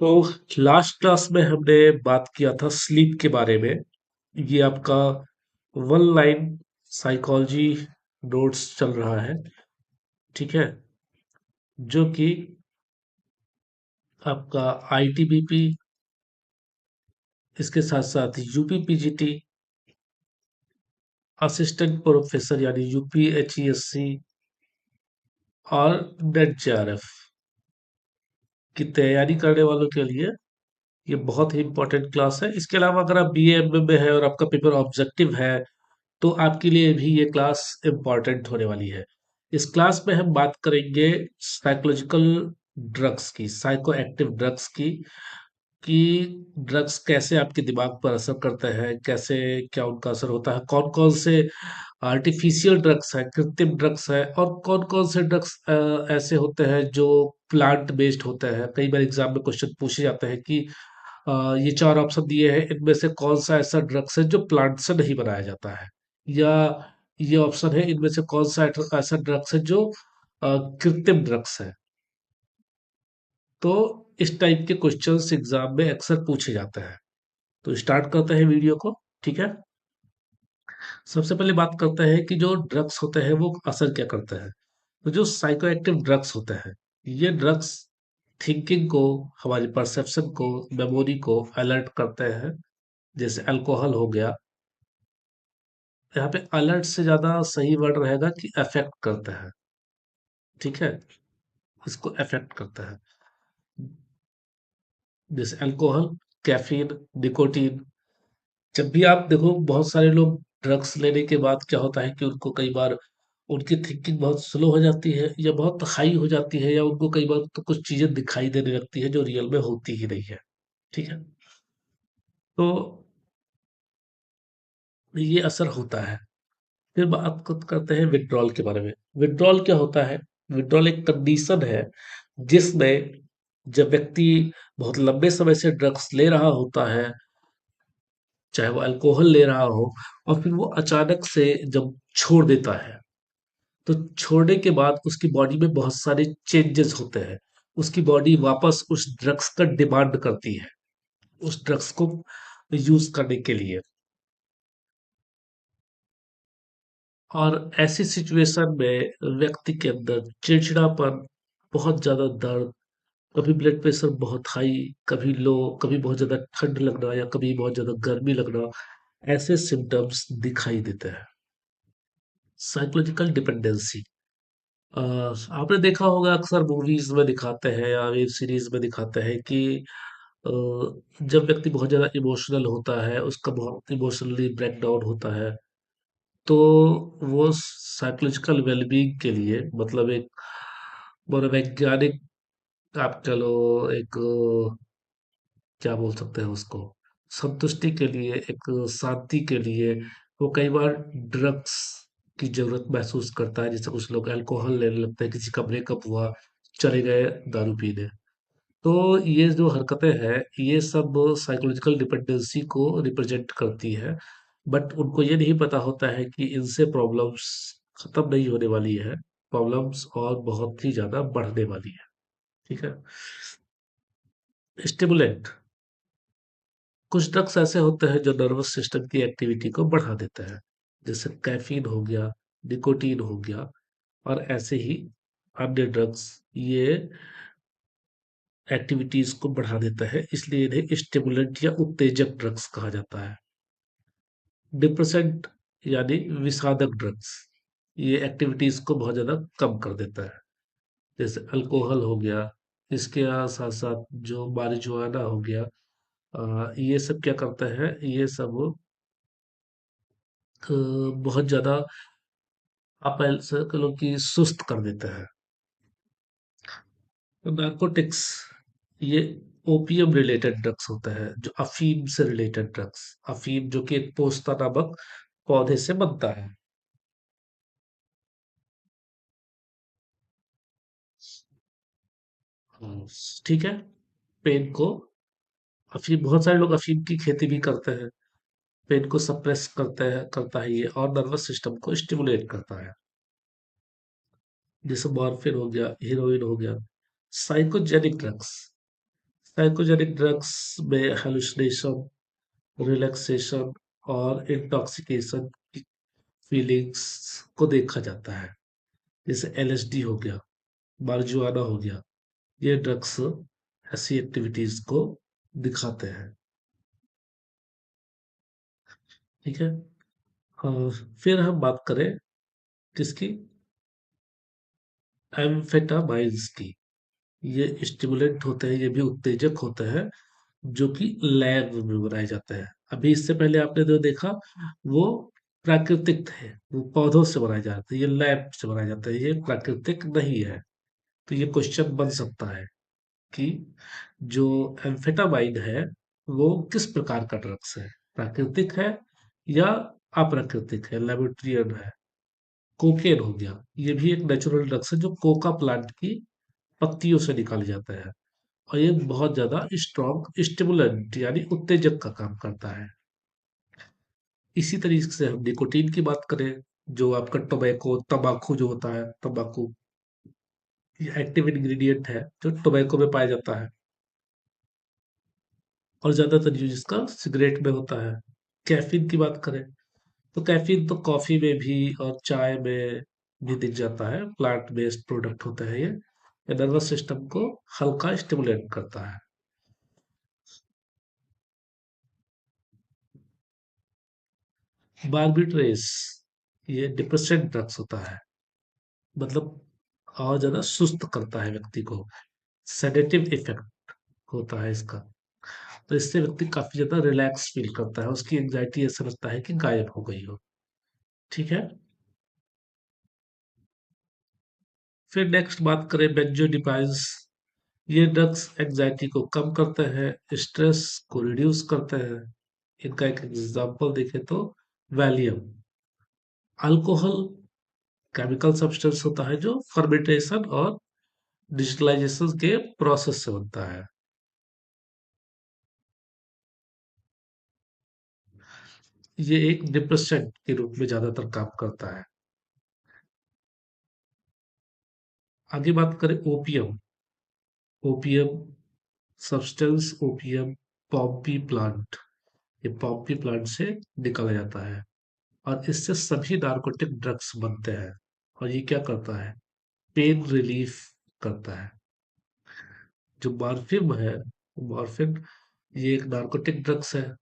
तो last class में हमने बात किया था स्लीप के बारे में। ये आपका वन लाइन साइकोलॉजी नोट्स चल रहा है। ठीक है। जो कि आपका आईटीबीपी, इसके साथ साथ यूपीपीजीटी, असिस्टेंट प्रोफेसर यानी यूपीएचईएससी और नेट जेआरएफ की तैयारी करने वालों के लिए ये बहुत ही इंपॉर्टेंट क्लास है। इसके अलावा अगर आप बीए में है और आपका पेपर ऑब्जेक्टिव है तो आपके लिए भी ये क्लास इम्पॉर्टेंट होने वाली है। इस क्लास में हम बात करेंगे साइकोलॉजिकल ड्रग्स की, साइको एक्टिव ड्रग्स की, कि ड्रग्स कैसे आपके दिमाग पर असर करते हैं, कैसे क्या उनका असर होता है, कौन कौन से आर्टिफिशियल ड्रग्स हैं, कृत्रिम ड्रग्स हैं, और कौन कौन से ड्रग्स ऐसे होते हैं जो प्लांट बेस्ड होते हैं। कई बार एग्जाम में क्वेश्चन पूछे जाते हैं कि ये चार ऑप्शन दिए हैं, इनमें से कौन सा ऐसा ड्रग्स है जो प्लांट से नहीं बनाया जाता है, या ये ऑप्शन है इनमें से कौन सा ऐसा ड्रग्स है जो कृत्रिम ड्रग्स है। तो इस टाइप के क्वेश्चंस एग्जाम में अक्सर पूछे जाते हैं। तो स्टार्ट करते हैं वीडियो को। ठीक है। सबसे पहले बात करते हैं कि जो ड्रग्स होते हैं वो असर क्या करते हैं। तो जो साइकोएक्टिव ड्रग्स होते हैं, ये ड्रग्स थिंकिंग को, हमारी परसेप्शन को, मेमोरी को अलर्ट करते हैं। जैसे अल्कोहल हो गया। यहाँ पे अलर्ट से ज्यादा सही वर्ड रहेगा कि अफेक्ट करता है। ठीक है। इसको अफेक्ट करता है। जैसे अल्कोहल, कैफीन, निकोटीन। जब भी आप देखो, बहुत सारे लोग ड्रग्स लेने के बाद क्या होता है कि उनको कई बार उनकी थिंकिंग बहुत स्लो हो जाती है या बहुत हाई हो जाती है, या उनको कई बार तो कुछ चीजें दिखाई देने लगती है जो रियल में होती ही नहीं है। ठीक है। तो ये असर होता है। फिर करते हैं विड्रॉल के बारे में। विड्रॉल क्या होता है? विड्रॉल एक कंडीशन है जिसमें जब व्यक्ति बहुत लंबे समय से ड्रग्स ले रहा होता है, चाहे वो अल्कोहल ले रहा हो, और फिर वो अचानक से जब छोड़ देता है, तो छोड़ने के बाद उसकी बॉडी में बहुत सारे चेंजेस होते हैं। उसकी बॉडी वापस उस ड्रग्स का डिमांड करती है, उस ड्रग्स को यूज करने के लिए। और ऐसी सिचुएशन में व्यक्ति के अंदर चिड़चिड़ापन, बहुत ज्यादा दर्द, कभी ब्लड प्रेशर बहुत हाई, कभी लो, कभी बहुत ज्यादा ठंड लगना या कभी बहुत ज्यादा गर्मी लगना, ऐसे सिम्टम्स दिखाई देते हैं। साइकोलॉजिकल डिपेंडेंसी, आपने देखा होगा अक्सर मूवीज में दिखाते हैं या वेब सीरीज में दिखाते हैं कि अ, जब व्यक्ति बहुत ज्यादा इमोशनल होता है, उसका बहुत इमोशनली ब्रेकडाउन होता है, तो वो साइकोलॉजिकल वेलबींग के लिए, मतलब एक मनोवैज्ञानिक, आप चलो, एक क्या बोल सकते हैं उसको, संतुष्टि के लिए, एक शांति के लिए वो कई बार ड्रग्स की जरूरत महसूस करता है। जैसे कुछ लोग अल्कोहल लेने लगते हैं, किसी का ब्रेकअप हुआ, चले गए दारू पीने। तो ये जो हरकतें हैं, ये सब साइकोलॉजिकल डिपेंडेंसी को रिप्रेजेंट करती है। बट उनको ये नहीं पता होता है कि इनसे प्रॉब्लम्स खत्म नहीं होने वाली है, प्रॉब्लम्स और बहुत ही ज्यादा बढ़ने वाली है। ठीक है। स्टिमुलेंट, कुछ ड्रग्स ऐसे होते हैं जो नर्वस सिस्टम की एक्टिविटी को बढ़ा देते हैं। जैसे कैफीन हो गया, निकोटीन हो गया, और ऐसे ही अन्य ड्रग्स, ये एक्टिविटीज को बढ़ा देता है, इसलिए इन्हें स्टिमुलेंट या उत्तेजक ड्रग्स कहा जाता है। डिप्रेसेंट यानी विषादक ड्रग्स, ये एक्टिविटीज को बहुत ज्यादा कम कर देता है। जैसे अल्कोहल हो गया, इसके साथ साथ जो मारिजुआना हो गया, ये सब क्या करता है, ये सब बहुत ज्यादा आप ऐसा कह लो कि सुस्त कर देता है। नार्कोटिक्स, ये ओपियम रिलेटेड ड्रग्स होता है, जो अफीम से रिलेटेड ड्रग्स। अफीम जो कि एक पोस्ता नामक पौधे से बनता है। हम्म, ठीक है। पेन को, अफीम, बहुत सारे लोग अफीम की खेती भी करते हैं। पेन को सप्रेस करता है ये, और नर्वस सिस्टम को स्टिमुलेट करता है। जैसे मॉर्फिन हो गया, हीरोइन हो गया। साइकोजेनिक ड्रग्स, साइकोजेनिक ड्रग्स में हेलुसिनेशन, रिलैक्सेशन और इंटॉक्सिकेशन की फीलिंग्स को देखा जाता है। जैसे एलएसडी हो गया, मारिजुआना हो गया, ये ड्रग्स ऐसी एक्टिविटीज को दिखाते हैं। ठीक है। फिर हम बात करें किसकी, एम्फेटामाइंस की। ये स्टिमुलेंट होते हैं, ये भी उत्तेजक होते हैं जो कि लैब में बनाए जाते हैं। अभी इससे पहले आपने जो देखा वो प्राकृतिक थे, वो पौधों से बनाए जाते हैं, ये लैब से बनाए जाते हैं, ये प्राकृतिक नहीं है। तो ये क्वेश्चन बन सकता है कि जो एम्फेटामाइन है वो किस प्रकार का ड्रग्स है, प्राकृतिक है या अप्राकृतिक है, लेबोरेटरियन है। कोकेन हो गया, ये भी एक नेचुरल ड्रग्स है जो कोका प्लांट की पत्तियों से निकाले जाते हैं, और ये बहुत ज्यादा स्ट्रॉन्ग स्टिमुलेंट यानी उत्तेजक का काम करता है। इसी तरीके से हम निकोटीन की बात करें, जो आपका टोबैको तंबाकू जो होता है, तंबाकू ये एक्टिव इंग्रेडिएंट है जो टोबैको में पाया जाता है, और ज्यादातर यूज इसका सिगरेट में होता है। कैफीन की बात करें तो कैफीन तो कॉफी में भी और चाय में भी दिख जाता है, प्लांट बेस्ड प्रोडक्ट होता है ये नर्वस सिस्टम को हल्का स्टिमुलेट करता है। बार्बिट्रेस ये डिप्रेसेंट ड्रग्स होता है, मतलब और ज्यादा सुस्त करता है व्यक्ति को, सेडेटिव इफेक्ट होता है इसका। तो इससे व्यक्ति काफी ज्यादा रिलैक्स फील करता है, उसकी एंजाइटी ऐसा लगता है कि गायब हो गई हो। ठीक है। फिर नेक्स्ट बात करें बेंजोडिपाइंस। ये ड्रग्स एंजाइटी को कम करते हैं, स्ट्रेस को रिड्यूस करते हैं। इनका एक एग्जांपल देखें तो वैलियम। अल्कोहल केमिकल सब्सटेंस होता है जो फर्मेंटेशन और डिजिटलाइजेशन के प्रोसेस से बनता है। ये एक डिप्रेसेंट के रूप में ज्यादातर काम करता है। आगे बात करें ओपियम। ओपियम सब्सटेंस, ओपियम पॉम्पी प्लांट, ये पॉम्पी प्लांट से निकाला जाता है, और इससे सभी नार्कोटिक ड्रग्स बनते हैं। और ये क्या करता है, पेन रिलीफ करता है। जो मॉर्फिन है, मॉर्फिन ये एक नार्कोटिक ड्रग्स है,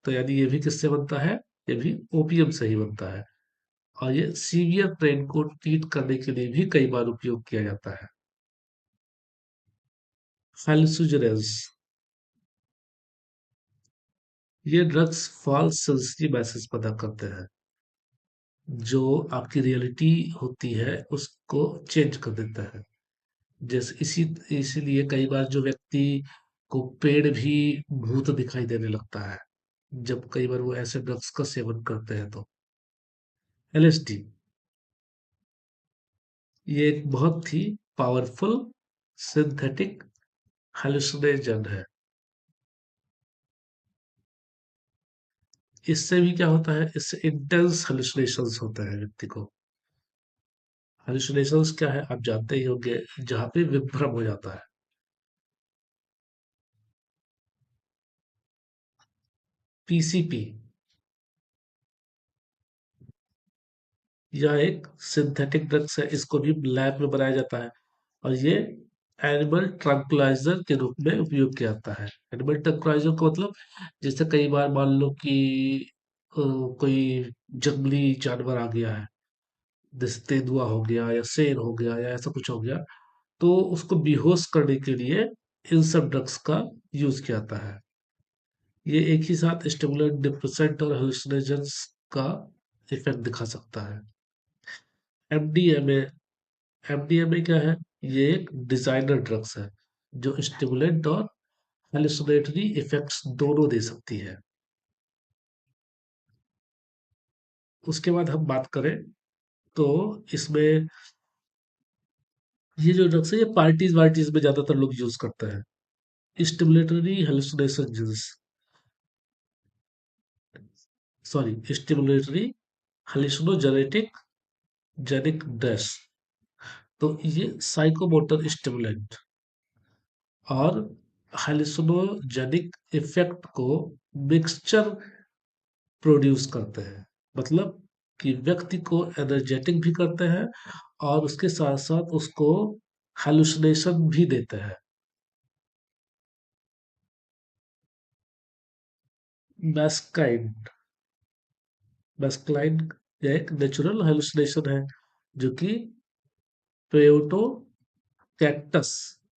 तो यानी ये भी किससे बनता है, ये भी ओपियम से ही बनता है। और ये सीवियर पेन को ट्रीट करने के लिए भी कई बार उपयोग किया जाता है। हेलुसिनोजेंस, ये ड्रग्स फॉल्स सेंसिटिव मैसेज पैदा करते हैं, जो आपकी रियलिटी होती है उसको चेंज कर देता है। जैसे इसीलिए कई बार जो व्यक्ति को पेड़ भी भूत दिखाई देने लगता है, जब कई बार वो ऐसे ड्रग्स का सेवन करते हैं तो। एलएसडी ये एक बहुत ही पावरफुल सिंथेटिक हेलुसिनोजन है। इससे भी क्या होता है, इससे इंटेंस हेलुसिनेशंस होते हैं व्यक्ति को। हेलुसिनेशंस क्या है आप जानते ही होंगे, जहाँ पे विभ्रम हो जाता है। पीसीपी यह एक सिंथेटिक ड्रग्स है, इसको भी लैब में बनाया जाता है, और ये एनिमल ट्रंकुलाइजर के रूप में उपयोग किया जाता है। एनिमल ट्रंकुलाइजर का मतलब, जैसे कई बार मान लो कि कोई जंगली जानवर आ गया है, जैसे तेंदुआ हो गया या शेर हो गया या ऐसा कुछ हो गया, तो उसको बेहोश करने के लिए इन सब ड्रग्स का यूज किया जाता है। ये एक ही साथ स्टिमुलेंट, डिप्रेसेंट और हेलुसिनोजेंस का इफेक्ट दिखा सकता है। एमडीएमए, एमडीएमए क्या है, ये एक डिजाइनर ड्रग्स है जो स्टिमुलेंट और हेलुसिनेटरी इफेक्ट्स दोनों दे सकती है। उसके बाद हम बात करें तो इसमें ये जो ड्रग्स है ये पार्टीज वार्टीज में ज्यादातर लोग यूज करते हैं। Stimulatory hallucination, sorry stimulatory hallucinogenetic genic drugs, तो ये साइकोमोटर स्टिमुलेंट और हेलुसिनोजेनिक इफेक्ट को मिक्सचर प्रोड्यूस करते हैं, मतलब कि व्यक्ति को एनर्जेटिक भी करते हैं और उसके साथ साथ उसको हेलुसिनेशन भी देते हैं। मैस्काइड मैस्कलाइन एक नेचुरल हेलुसिनेशन है जो कि पेयोटो कैक्टस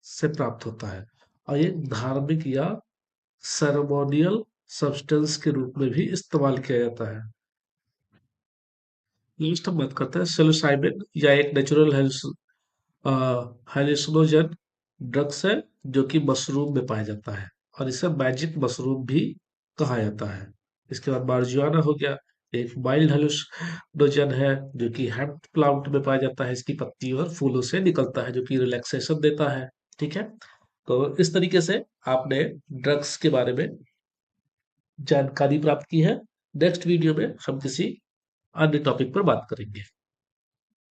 से प्राप्त होता है और ये धार्मिक या सेरेमोनियल सब्सटेंस के रूप में भी इस्तेमाल किया जाता है। नेक्स्ट हम बात करते हैं सेलोसाइबिन या एक नेचुरल हेलुसिनोजन ड्रग्स है जो कि मशरूम में पाया जाता है और इसे मैजिक मशरूम भी कहा जाता है। इसके बाद मार्जुआना हो गया, एक माइल्ड हेलुसिनोजन है जो कि हेम्प प्लांट में पाया जाता है, इसकी पत्ती और फूलों से निकलता है जो कि रिलैक्सेशन देता है। ठीक है, तो इस तरीके से आपने ड्रग्स के बारे में जानकारी प्राप्त की है। नेक्स्ट वीडियो में हम किसी अन्य टॉपिक पर बात करेंगे।